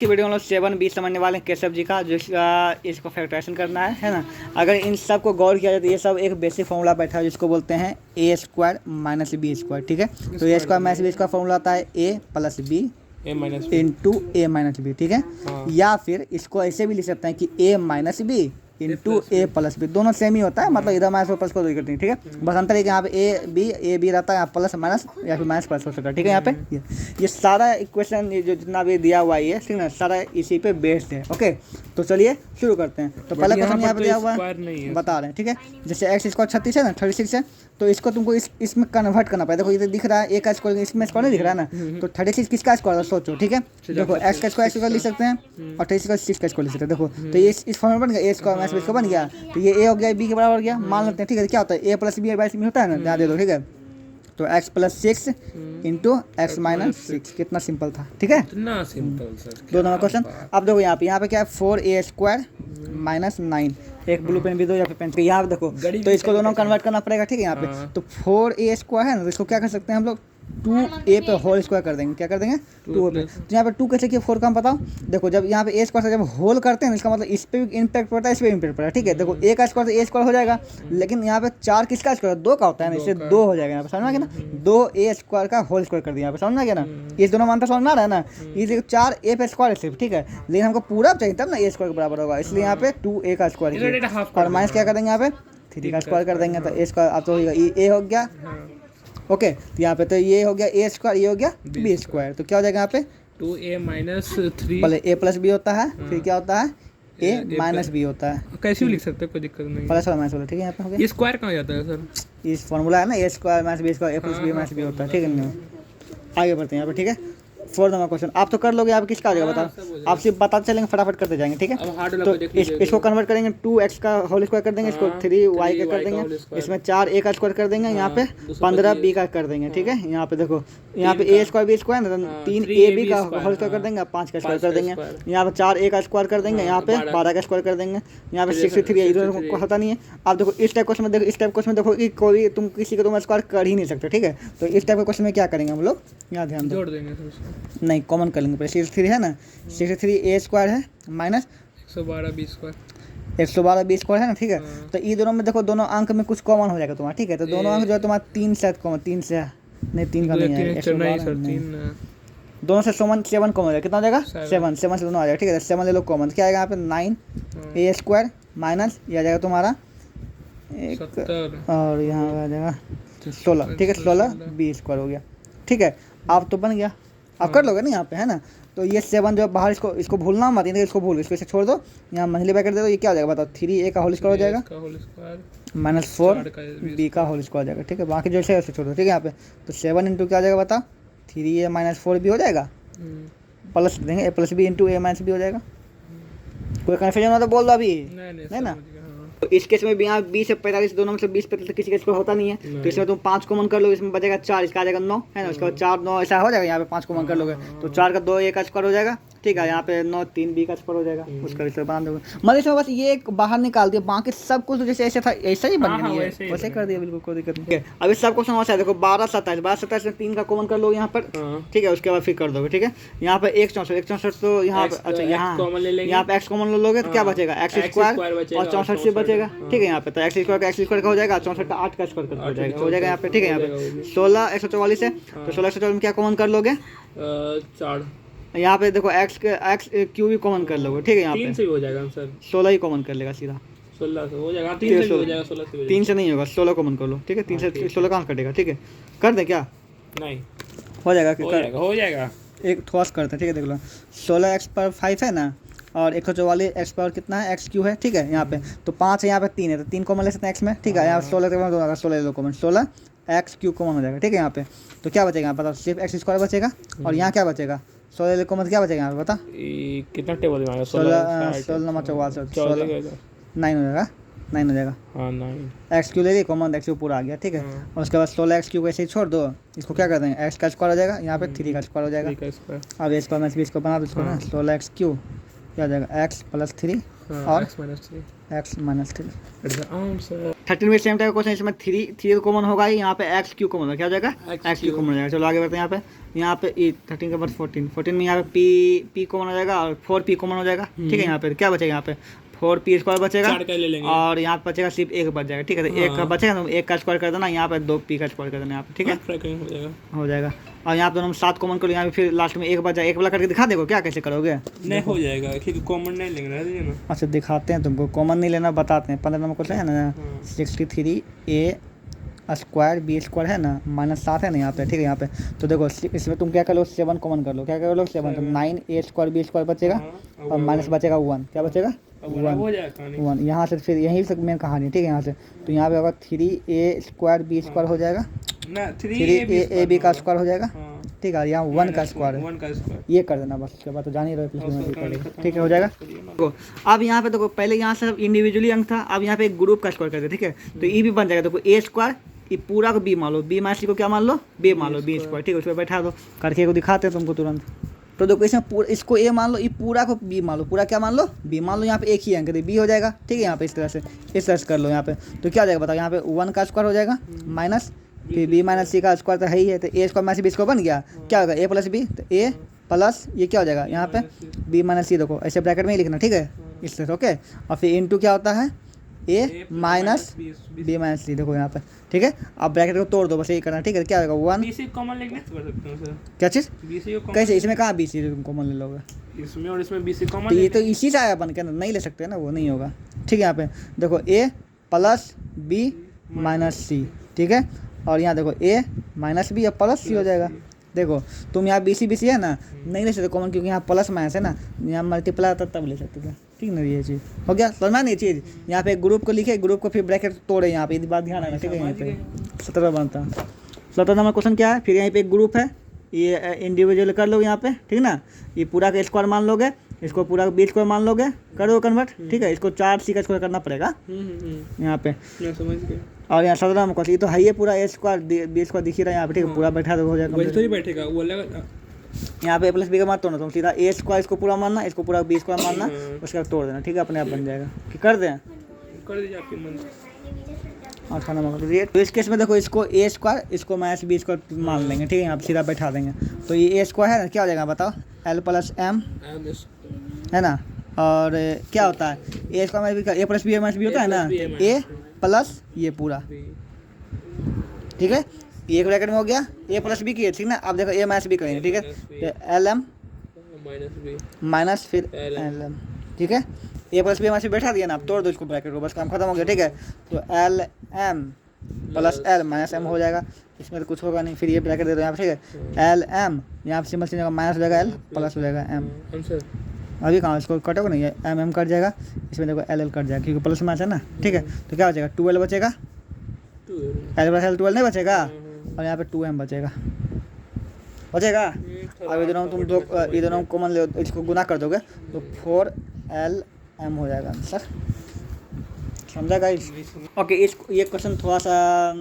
की वीडियो हम लोग 7b समझने वाले हैं केशव जी का, जिसका इसको फैक्टराइजेशन करना है ना। अगर इन सब को गौर किया जाए तो ये सब एक बेसिक फॉर्मूला बैठा है जिसको बोलते हैं A square minus B square. ठीक है, तो A square minus B square formula आता है A plus B into A minus B. ठीक है, या फिर इसको ऐसे भी लिख सकते हैं कि ए माइनस बी इंटू ए प्लस बी, दोनों सेम ही होता है, मतलब इधर माइनस और प्लस को करते हैं। ठीक है, बस अंतर है कि यहाँ पे ए बी रहता है, यहाँ प्लस माइनस या फिर माइनस प्लस हो सकता है। ठीक है, यहाँ पे ये सारा इक्वेशन जो जितना भी दिया हुआ है ठीक है, सारा इसी पे बेस्ड है। ओके, तो चलिए शुरू करते हैं। तो पहला क्वेश्चन यहाँ पे दिया हुआ है, बता रहे हैं। ठीक है, जैसे एक्स स्क्वायर 36 है ना, 36 है, तो इसको तुमको इसमें कन्वर्ट करना पड़ेगा। देखो इधर दिख रहा है ए का स्क्वायर, इसमें स्क्वायर नहीं दिख रहा है ना, तो 36 किसका स्क्वायर है सोचो। ठीक है, देखो एक्स का स्क्वायर लिख सकते हैं और 36 का 6 का स्क्वायर लिख सकते हैं। देखो तो ये इस फॉर्म में बन गया, ए स्क्वायर माइनस बी स्क्वायर बन गया, तो ये ए हो गया बी के बराबर हो गया, मान लेते हैं। ठीक है, क्या होता है ए प्लस बी बाई सी होता है ना, ध्यान दे दो। ठीक है, तो X plus 6 into x minus 6, कितना सिंपल था। ठीक है, इतना सिंपल सर। दो नंबर क्वेश्चन। अब देखो यहाँ पे क्या है 4a स्क्वायर माइनस 9, एक ब्लू पेन भी दो या फिर पेन। यहाँ पे देखो तो इसको दोनों कन्वर्ट करना पड़ेगा। ठीक है, यहाँ पे तो 4a स्क्वायर है ना, तो इसको क्या कर सकते हैं हम लोग 2a पे होल स्क्वायर कर देंगे। क्या कर देंगे 2 पे, तो यहाँ पे 2 कैसे किया 4 का हम बताओ। देखो जब यहाँ पे ए स्क्वायर से जब होल करते हैं इसका मतलब इस पे भी इम्पैक्ट पड़ता है, इस पे इम्पैक्ट पड़ता है। ठीक है, देखो ए का स्क्वायर तो ए स्क्वायर हो जाएगा, लेकिन यहाँ पे 4 किसका स्क्वायर 2 का होता है ना, इससे 2 हो जाएगा। यहाँ पे समझ में आ गया ना, 2a स्क्वायर का होल स्क्वायर कर दिया। यहाँ पे समझ में आ गया ना, ये दोनों मानता समझ में आ रहा है ना। ये देखो 4a पे स्क्वायर है सिर्फ। ठीक है, लेकिन हमको पूरा चाहिए तब ना ए स्क्वायर के बराबर होगा, इसलिए यहाँ पे 2a का स्क्वायर और माइनस क्या कर देंगे यहाँ पे 3 का स्क्वायर कर देंगे, तो ए स्क्वायर अब तो ए हो गया। ओके, तो यहाँ पे तो ये हो गया ए स्क्वायर, ये हो गया बी स्क्वायर, तो क्या हो जाएगा यहाँ पे 2a माइनस 3, पहले ए प्लस बी होता है, फिर क्या होता है ए माइनस बी होता है। कैसे भी लिख सकते हैं, कोई दिक्कत नहीं। प्लस और माइनस वाला। ठीक है, यहाँ पे हो गया। ये स्क्वायर कहाँ जाता है सर? इस फॉर्मूला है ना ए square minus B square, A plus B minus B होता है। ठीक है, आगे बढ़ते हैं यहाँ पे। ठीक है, 4 नंबर क्वेश्चन आप तो कर लोगे, आप किसका आ जाएगा बताओ, आप सिर्फ बता चलेंगे, फटाफट करते जाएंगे। ठीक है, तो इसको कन्वर्ट करेंगे 2x का होल स्क्वायर कर देंगे, इसको 3y का कर देंगे, इसमें 4a का स्क्वायर कर देंगे, यहाँ पे 15b का कर देंगे। ठीक है, यहाँ पे देखो यहाँ पे a स्क्वायर बी स्क्वायर ना, 3ab का होल स्क्वायर कर देंगे, 5 का स्क्वायर कर देंगे, यहाँ पे 4a का स्क्वायर कर देंगे, यहाँ पे 12 का स्क्वायर कर देंगे, यहाँ पे 63 इधर को होता नहीं है। आप देखो इस टाइप क्वेश्चन में देखो, इस टाइप क्वेश्चन में देखो कि कोई तुम किसी को तुम स्क्वायर कर ही नहीं सकते। ठीक है, तो इस टाइप के क्वेश्चन में क्या करेंगे हम लोग, यहाँ ध्यान दो, जोड़ देंगे नहीं कॉमन कर लेंगे। पहले 63 है ना, 63 a स्क्वायर है minus 112 b square, 112 B square है ना। ठीक है, तो ये दोनों में देखो दोनों अंक में कुछ कॉमन हो जाएगा तुम्हारा। ठीक है, तो दोनों अंक जो है तुम्हारा 3 से कॉमन, 3 से नहीं 3 का नहीं है, दोनों से 7 कॉमन हो जाएगा, कितना हो जाएगा 7 से दोनों आ जाएगा। ठीक है, 7 ले लो कॉमन, क्या आएगा यहाँ पे 9 a स्क्वायर माइनस ये आ जाएगा तुम्हारा 1 और यहाँ आ जाएगा 16। ठीक है, 16 बी स्क्वायर हो गया। ठीक है, आप तो बन गया, आप कर लोगे ना यहाँ पे है ना। तो ये 7 जो बाहर इसको भूलना मत, इसको भूल, इसको छोड़ दो, यहाँ मंझले पे कर दे दो, ये क्या हो जाएगा बताओ 3a का होल स्क्वायर हो जाएगा माइनस 4b का होल स्क्वायर हो जाएगा। ठीक है, बाकी जैसे है उसे छोड़ दो। ठीक है, यहाँ पे तो 7 इंटू क्या हो जाएगा बताओ 3a माइनस 4b हो जाएगा, प्लस देंगे a plus B into a minus B हो जाएगा। कोई कन्फ्यूजन हो तो बोल दो अभी, नहीं ना। तो इस केस में भी यहाँ 20 से 45 दोनों में से 20 प्रतिशत किसी केस को होता नहीं है, तो इसमें तुम 5 कॉमन कर लो, इसमें बचेगा 4, इसका आ जाएगा 9 है ना, उसके बाद 4 9 ऐसा हो जाएगा। यहाँ पे 5 कॉमन कर लोगे तो 4 का 2 a का स्क्वायर हो जाएगा। ठीक है, यहाँ पे 9 3 b का स्क्वायर हो जाएगा, उसका स्क्वायर बना दोगे। मतलब इसमें बस ये एक बाहर निकाल दिया, बाकी सब कुछ जैसे ऐसे था ऐसा ही बन गया, वैसे कर दिया, बिल्कुल कोई दिक्कत नहीं है। अभी सब क्वेश्चन वैसा है, देखो 12 27 में 3 का कॉमन कर लो यहाँ पर। ठीक है, उसके बाद फिर कर दोगे। ठीक है, यहाँ पे 1 64 तो यहाँ पे अच्छा यहाँ पे x कॉमन ले लोगे तो क्या बचेगा x स्क्वायर और 64 से बचेगा। ठीक है, यहाँ पे तो x स्क्वायर का हो जाएगा, 64 का 8 का स्क्वायर हो जाएगा यहाँ पे। ठीक है, यहाँ पे 16 144 है, तो 16 144 में क्या कॉमन कर लोगे 4, यहाँ पे देखो x क्यू भी कॉमन कर लोगे। ठीक है, यहाँ पे 3 से हो जाएगा सर, 16 ही कॉमन कर लेगा सीधा, 16 से हो जाएगा, 3 से हो जाएगा, 16 से 3 से नहीं होगा, 16 कॉमन कर लो। ठीक है, 3 से 16 कहाँ कटेगा। ठीक है, कर दे क्या नहीं हो जाएगा, हो जाएगा एक थोड़ा करते हैं। ठीक है, देख लो 16x पर 5 है ना, और 144 x पर कितना है x क्यू है। ठीक है, यहाँ पे तो 5 है, यहाँ पे 3 है, तो 3 कॉमन ले सकते हैं x में। ठीक है, यहाँ 16 ले लो कॉमन, 16 x क्यू कॉमन हो जाएगा। ठीक है, यहाँ पे तो क्या बचेगा यहाँ बताओ, सिर्फ x स्क्वायर बचेगा, और यहाँ क्या बचेगा 16 ले कॉमन, क्या बचेगा यहाँ पे बता, कितना टेबल में आएगा 16 नंबर 44 9 हो जाएगा, 9 हो जाएगा। हाँ 9 एक्स क्यू ले लिए कॉमन, एक्स क्यू पूरा आ गया। ठीक है, और उसके बाद 16 एक्स क्यू को ऐसे ही छोड़ दो, इसको क्या कर देंगे एक्स का स्क्वायर हो जाएगा, यहाँ पे 3 का स्क्वायर हो जाएगा। अब ए स्क्वायर माइनस बी स्क्वायर बना दो इसको ना, 16 एक्स क्यू क्या हो जाएगा एक्स प्लस 3 और एक्स माइनस 3। 13 में सेम टाइप क्वेश्चन, इसमें 3 कॉमन होगा ही, यहाँ पे एक्स क्यू कॉमन होगा, क्या हो जाएगा एक्स क्यू कॉमन हो जाएगा। चलो आगे बढ़ते हैं, यहाँ पे ई 13 के बाद 14 में यहाँ पे पी कॉमन हो जाएगा और 4p कॉमन हो जाएगा। ठीक है, यहाँ पे क्या बचेगा, यहाँ पे 4p² बचेगा 4 का ले लेंगे और यहाँ पे बचेगा सिर्फ एक बच जाएगा। ठीक है, तो एक का बचेगा तो एक का स्क्वायर कर देना, यहाँ पे 2p का स्क्वायर कर देना यहाँ पे। ठीक है, हो जाएगा। और यहाँ पे दोनों 7 कॉमन करो, यहाँ पे फिर लास्ट में एक बच जाएगा। एक वाला करके दिखा देखो क्या कैसे करोगे। नहीं हो जाएगा, क्योंकि कॉमन नहीं लेंगे ना। अच्छा दिखाते हैं तुमको, कॉमन नहीं लेना बताते हैं। 15 नंबर क्वेश्चन है ना, 63a² है ना, -7 है ना यहाँ पे। ठीक है, यहाँ पे तो देखो इसमें तुम क्या कर लो, 7 कॉमन कर लो। क्या कर लो 7, तो 9a² बचेगा और माइनस बचेगा 1। क्या बचेगा 1। यहाँ से फिर यहीं से मेन कहानी। ठीक है, यहाँ से तो यहाँ पे होगा 3a²b² हो जाएगा, 3ab का स्क्वायर हो जाएगा। ठीक है, यहाँ 1 का स्क्वायर ये कर देना बस, उसके बाद तो जान ही रहे। ठीक है, हो जाएगा। देखो अब यहाँ पे देखो, पहले यहाँ से इंडिविजुअली अंक था, अब यहाँ पे एक ग्रुप का स्क्वायर कर दे। ठीक है, तो ये भी बन जाएगा। देखो a², ये पूरा को b मान लो, b माइनस c को क्या मान लो, b मान लो, b²। ठीक है, उसमें बैठा दो, करके को दिखाते हैं तुमको तुरंत। तो देखो इसमें इसको a मान लो, ये पूरा को b मान लो, पूरा क्या मान लो, b मान लो। यहाँ पे एक ही अंक है, b हो जाएगा। ठीक है, यहाँ पे इस तरह से कर लो यहाँ पे, तो क्या हो जाएगा बताओ, यहाँ पे 1 का स्क्वायर हो जाएगा माइनस फिर b माइनस c का स्क्वायर तो है ही है, तो a² माइनस b बन गया। क्या होगा a + b, तो a प्लस ये क्या हो जाएगा यहाँ पे b माइनस c। देखो ऐसे ब्रैकेट में ही लिखना। ठीक है, इस तरह से। ओके, और फिर इनटू क्या होता है a minus b minus c। देखो यहाँ पे। ठीक है, अब ब्रैकेट को तोड़ दो, बस यही करना। ठीक है, क्या होगा 1 BC कॉमन लेंगे तो कर सकते हो सर। क्या चीज़ BC को कैसे, इसमें कहाँ BC कॉमन ले लोगे, इसमें और इसमें BC कॉमन तो ये तो इसी से आया बन के, नहीं ले सकते ना, वो नहीं होगा। ठीक है, यहाँ पे देखो a + b माइनस c। ठीक है, और यहाँ देखो a माइनस b या प्लस c हो जाएगा। देखो तुम यहाँ BC है ना, नहीं ले सकते कॉमन, क्योंकि यहाँ प्लस माइनस है ना, यहाँ मल्टीप्लाई आता तब ले सकते थे। ठीक ना, ये चीज़ हो गया, समझना नहीं चीज़। यहाँ पे एक ग्रुप को लिखे, ग्रुप को फिर ब्रैकेट तोड़े, यहाँ पे ये बात ध्यान रखना। ठीक है, यहाँ पे 17 बनता है। 17 नंबर क्वेश्चन क्या है, फिर यहाँ पे एक ग्रुप है, ये इंडिविजुअल कर लो यहाँ पे। ठीक ना, ये पूरा का स्क्वायर मान लोगे, इसको पूरा b² मान लोगे, करो कन्वर्ट। ठीक है, इसको 4c का स्क्वायर करना पड़ेगा यहाँ पे। मैं समझ गया। और यहाँ 17 नंबर क्वेश्चन, ये तो है ये पूरा a² b² दिख ही रहा है यहाँ पे। ठीक है, पूरा बैठा दो, हो जाएगा। वैसे तो ही बैठेगा वो अलग। यहाँ पे a + b का मत तोड़ना, तुम सीधा a² इसको पूरा मानना, इसको पूरा b² मानना, उसके बाद तोड़ देना। ठीक है, अपने आप बन जाएगा। कि कर दें, कर दीजिए आपकी मन। 8 नंबर का तो इस केस में देखो, इसको a², इसको माइनस b² मान लेंगे। ठीक है, यहाँ पे सीधा बैठा देंगे, तो ये a² है ना, क्या हो जाएगा बताओ, l + m है ना। और क्या होता है a² माइनस b का, a + b माइनस b होता है ना, a प्लस ये पूरा। ठीक है, ये एक ब्रैकेट में हो गया a + b की। ठीक ना, अब देखो a माइनस b करेंगे। ठीक है, तो lm माइनस फिर lm। ठीक है, a + b माइनस b बैठा दिया ना, अब तोड़ दो इसको ब्रैकेट को, बस काम खत्म हो गया। ठीक है, तो lm + l माइनस m हो जाएगा, इसमें तो कुछ होगा नहीं। फिर ये ब्रैकेट दे दो यहाँ पे। ठीक है, lm यहाँ पे सिंबल चेंज होगा, माइनस हो जाएगा l, प्लस हो जाएगा m। अभी कहाँ इसको कटोगे नहीं, m कट जाएगा, इसमें देखो l कट जाएगा, क्योंकि प्लस माइनस है ना। ठीक है, तो क्या बचेगा 12 बचेगा, l + l 12 नहीं बचेगा, और यहाँ पे 2m बचेगा। अब ये दोनों कॉमन ले, इसको गुना कर दोगे तो 4lm हो जाएगा आंसर। समझा गाइस? ओके, ये क्वेश्चन थोड़ा सा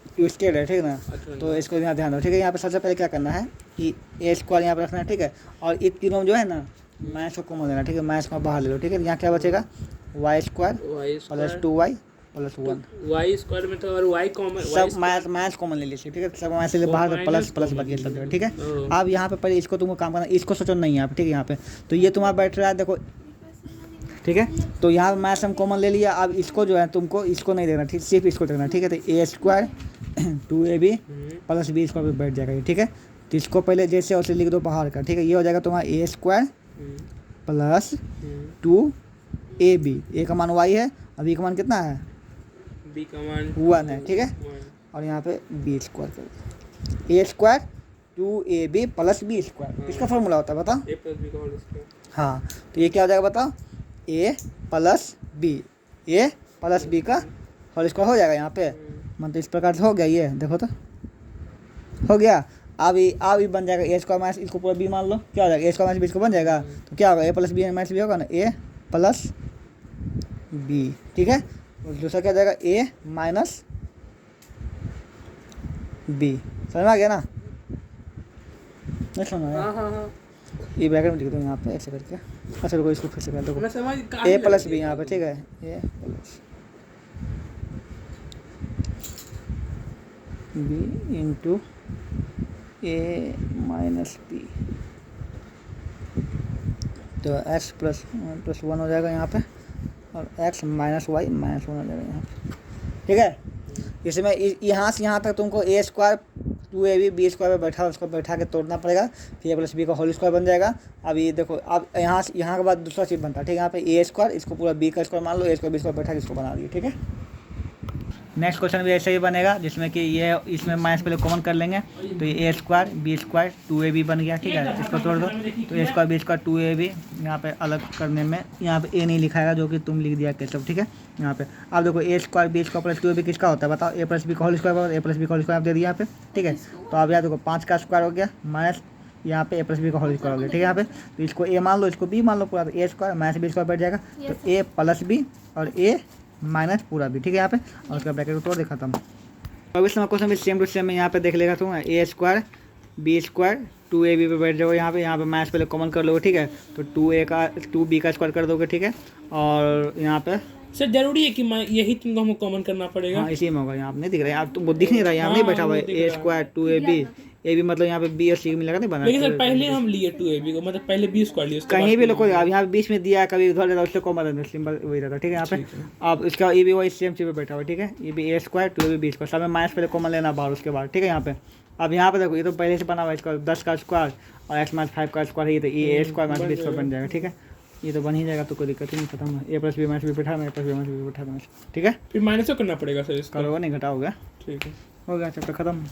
ट्विस्टेड है। ठीक है ना, तो इसको यहाँ ध्यान दो। ठीक है, यहाँ पे सबसे पहले क्या करना है कि a² यहाँ पे रखना है। ठीक है, और ये तीनों जो है ना, माइनस को कॉमन लेना। ठीक है, माइनस को बाहर ले लो। ठीक है, यहाँ क्या बचेगा y² + 2y + 1। y² में तो और y कॉमन, सब माइनस कॉमन ले लीजिए। ठीक है, सब माइनस ले बाहर, तो प्लस बच गया सब जगह। ठीक है, अब यहाँ पे पहले इसको तुमको काम करना, इसको सोचो नहीं यहाँ पे। ठीक है, यहाँ पे तो ये तुम्हारा बैठ रहा है, देखो। ठीक है, तो यहाँ माइनस हम कॉमन ले लिया। अब इसको जो है तुमको इसको नहीं देखना, ठीक, सिर्फ इसको देखना। ठीक है, तो a² 2ab + b² पे बैठ जाएगा ये। ठीक है, तो इसको पहले जैसे उसे लिख दो बाहर का। ठीक है, ये हो जाएगा तुम्हारा a² + 2ab। a का मान y है, अब b का मान कितना है, b का मान 1 है। ठीक है, और यहाँ पे b² कर दो, a² 2ab + b²। इसका फॉर्मूला होता है बताओ, a + b का होल स्क्वायर। हाँ, तो ये क्या हो जाएगा बताओ, a + b का होल स्क्वायर हो जाएगा यहाँ पे। मतलब इस प्रकार से हो गया, ये देखो तो हो गया। अब ये बन जाएगा a² माइनस, इसको पूरा b मान लो, क्या हो जाएगा a² माइनस b इसको बन जाएगा, तो क्या होगा a + b माइनस b होगा ना, a + b। ठीक है, और दूसरा क्या जाएगा a माइनस b। समझ में आ गया ना, नहीं समझ में आया? हाँ। ये ब्रैकेट में लिख दो यहाँ पे ऐसे करके। अच्छा रुको, इसको फिर से कर दो, मैं समझ a + b यहाँ पे। ठीक है, a + b × A minus B, तो एक्स प्लस वन हो जाएगा यहाँ पे, और X minus Y minus one हो जाएगा यहाँ पे, ठीक है। इसमें यहाँ से यहाँ तक तुमको ए स्क्वायर 2ab बी स्क्वायर पे बैठा, उसको बैठा के तोड़ना पड़ेगा, फिर ए प्लस बी का होल स्क्वायर बन जाएगा। अब ये देखो, अब यहाँ से यहाँ के बाद दूसरा चीज़ बनता है, ठीक है। यहाँ पे ए स्क्वायर, इसको पूरा बी का स्क्वायर मान लो, ए स्क्वायर बी स्क्वायर बैठा के इसको बना दिए, ठीक है। नेक्स्ट क्वेश्चन भी ऐसे ही बनेगा, जिसमें कि ये इसमें माइनस पहले कॉमन कर लेंगे, तो ये ए स्क्वायर बी स्क्वायर 2ab बन गया, ठीक है। इसको तोड़ दो, तो A square B square 2ab, यहाँ पे अलग करने में यहाँ पे ए नहीं लिखाएगा, जो कि तुम लिख दिया केशव, ठीक है। यहाँ पे अब देखो A square B square plus 2ab किसका होता है बताओ, ए प्लस बी का whole square, A plus B का होल स्क्वायर आप दे दिया यहाँ पे, ठीक है। तो अब यहाँ देखो 5 का स्क्वायर हो गया माइनस यहाँ पे ए प्लस बी का होल स्क्वायर हो गया, ठीक है। यहाँ पे तो इसको ए मान लो, इसको बी मान लो पूरा, तो A square minus B square बैठ जाएगा, तो ए प्लस बी और ए माइनस पूरा भी, ठीक है यहाँ पे। और उसका ब्रैकेट को तोड़ दे खत्म। अब इस क्वेश्चन में सेम टू सेम में यहाँ पे देख लेगा तुम, ए स्क्वायर बी स्क्वायर 2ab पे बैठ जाओगे यहाँ पे माइनस पहले कॉमन कर लोगे, ठीक है। तो 2b का स्क्वायर कर दोगे, ठीक है। और यहाँ पे सर जरूरी है कि यही तुमको हमको कॉमन करना पड़ेगा? हाँ इसी में होगा, यहाँ पे नहीं दिख रहा है, आप तुमको दिख नहीं रहा है, यहाँ नहीं बैठा हुआ है ए स्क्वायर 2ab, ए भी मतलब यहाँ पे बी और सी मिलेगा नहीं बना। लेकिन सर पहले हम लिए 2ab को, मतलब पहले बी स्क्वायर लिए, कहीं भी लोग अब यहाँ पे बीच में दिया, कभी उधर रहता, उससे कॉमन सिंबल वही रहता, ठीक है। यहाँ पे अब इसका ए भी वही सेम चीज़ पे बैठा हुआ, ठीक है। ये भी ए स्क्वायर 2ab बी स्क्वायर, सब में माइनस पहले कॉमन लेना बाहर, उसके बाद, ठीक है। यहाँ पे अब यहाँ पे देखो, ये तो पहले से बना हुआ है, इसका 10 का स्क्वायर और एक्स माइनस 5 का स्क्वायर है, तो ये ए स्क्वायर माइनस बी स्क्वायर बन जाएगा, ठीक है। ये तो बन ही जाएगा, तो कोई दिक्कत ही नहीं, खत्म है। A plus B minus B बैठा, ए प्लस बी माइनस बी बैठा, ठीक है। फिर माइनस तो करना पड़ेगा सर इसका? करोगे नहीं, घटाओगे, ठीक है, हो गया चैप्टर खत्म।